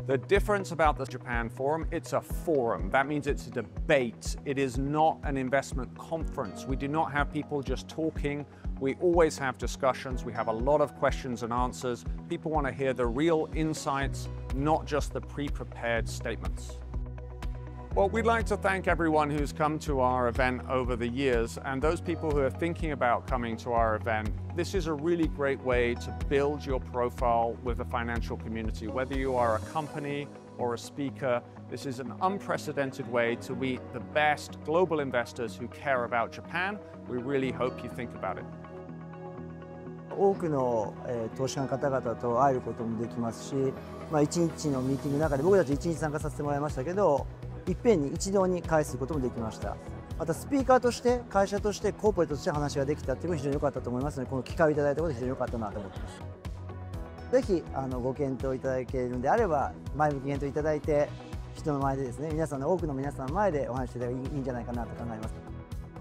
The difference about the Japan Forum, it's a forum. That means it's a debate. It is not an investment conference. We do not have people just talking. We always have discussions. We have a lot of questions and answers. People want to hear the real insights, not just the pre-prepared statements. Well, we'd like to thank everyone who's come to our event over the years, and those people who are thinking about coming to our event. This is a really great way to build your profile with the financial community. Whether you are a company or a speaker, this is an unprecedented way to meet the best global investors who care about Japan. We really hope you think about it. 多くの投資家の方々と会えることもできますし、1日のミーティングの中で僕たち1日参加させてもらいましたけど、いっぺんに一堂に会することもできました。またスピーカーとして会社としてコーポレートとして話ができたっていうのも非常に良かったと思いますので、この機会をいただいたことが非常に良かったなと思っています。ぜひご検討いただけるのであれば、前向き検討いただいて、人の前でですね、多くの皆さんの前でお話ししていただいていいんじゃないかなと考えます。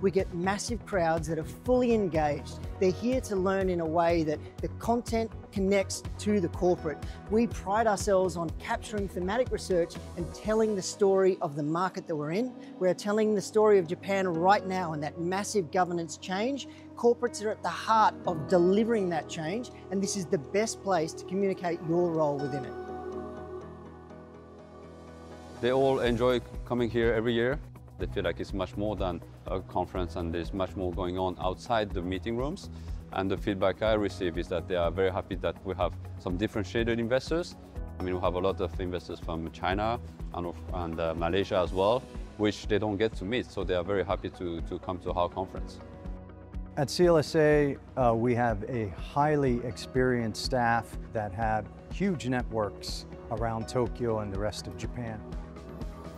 We get massive crowds that are fully engaged. They're here to learn in a way that the content connects to the corporate. We pride ourselves on capturing thematic research and telling the story of the market that we're in. We're telling the story of Japan right now and that massive governance change. Corporates are at the heart of delivering that change, and this is the best place to communicate your role within it. They all enjoy coming here every year. They feel like it's much more than a conference and there's much more going on outside the meeting rooms. And the feedback I receive is that they are very happy that we have some differentiated investors. I mean, we have a lot of investors from China and Malaysia as well, which they don't get to meet. So they are very happy to come to our conference. At CLSA, we have a highly experienced staff that have huge networks around Tokyo and the rest of Japan.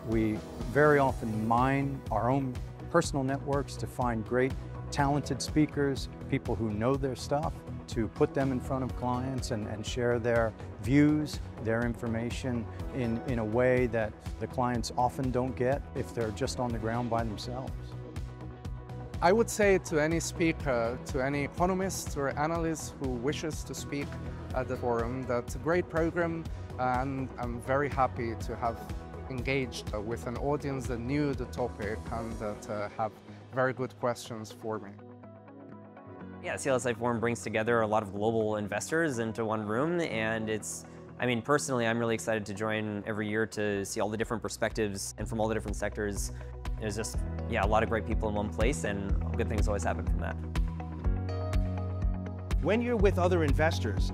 We very often mine our own personal networks to find great, talented speakers, people who know their stuff, to put them in front of clients and share their views, their information in a way that the clients often don't get if they're just on the ground by themselves. I would say to any speaker, to any economist or analyst who wishes to speak at the forum, that's a great program, and I'm very happy to have engaged with an audience that knew the topic and that have very good questions for me. Yeah, CLSA Forum brings together a lot of global investors into one room, and personally, I'm really excited to join every year to see all the different perspectives and from all the different sectors. There's just, a lot of great people in one place, and good things always happen from that. When you're with other investors,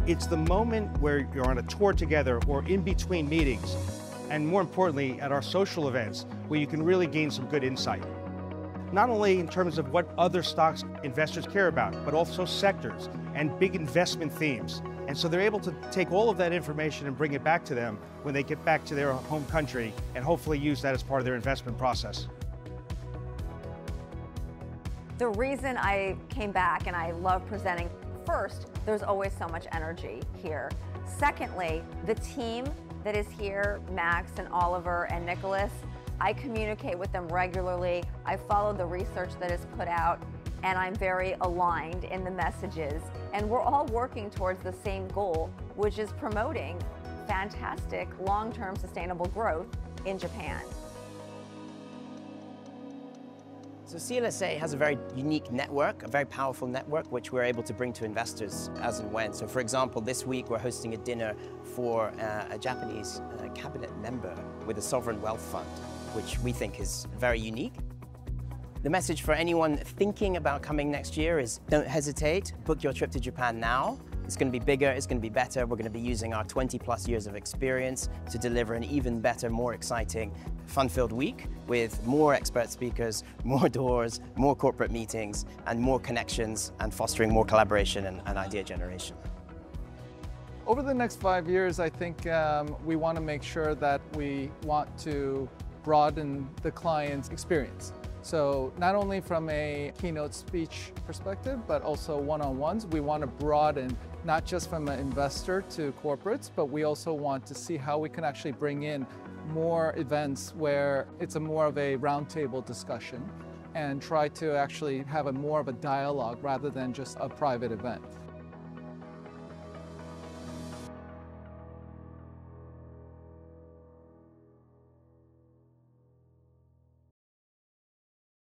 it's the moment where you're on a tour together or in between meetings, and more importantly, at our social events, where you can really gain some good insight. Not only in terms of what other stocks investors care about, but also sectors and big investment themes. And so they're able to take all of that information and bring it back to them when they get back to their home country and hopefully use that as part of their investment process. The reason I came back and I love presenting, first, there's always so much energy here. Secondly, the team that is here, Max and Oliver and Nicholas, I communicate with them regularly. I follow the research that is put out, and I'm very aligned in the messages. And we're all working towards the same goal, which is promoting fantastic long-term sustainable growth in Japan. So CLSA has a very unique network, a very powerful network, which we're able to bring to investors as and when. So for example, this week we're hosting a dinner for a Japanese cabinet member with a sovereign wealth fund, which we think is very unique. The message for anyone thinking about coming next year is don't hesitate, book your trip to Japan now. It's going to be bigger, it's going to be better. We're going to be using our 20+ years of experience to deliver an even better, more exciting, fun-filled week with more expert speakers, more doors, more corporate meetings, and more connections, and fostering more collaboration and idea generation. Over the next 5 years, I think we want to make sure that we want to broaden the client's experience. So not only from a keynote speech perspective, but also one-on-ones, we want to broaden not just from an investor to corporates, but we also want to see how we can actually bring in more events where it's more of a roundtable discussion and try to actually have more of a dialogue rather than just a private event.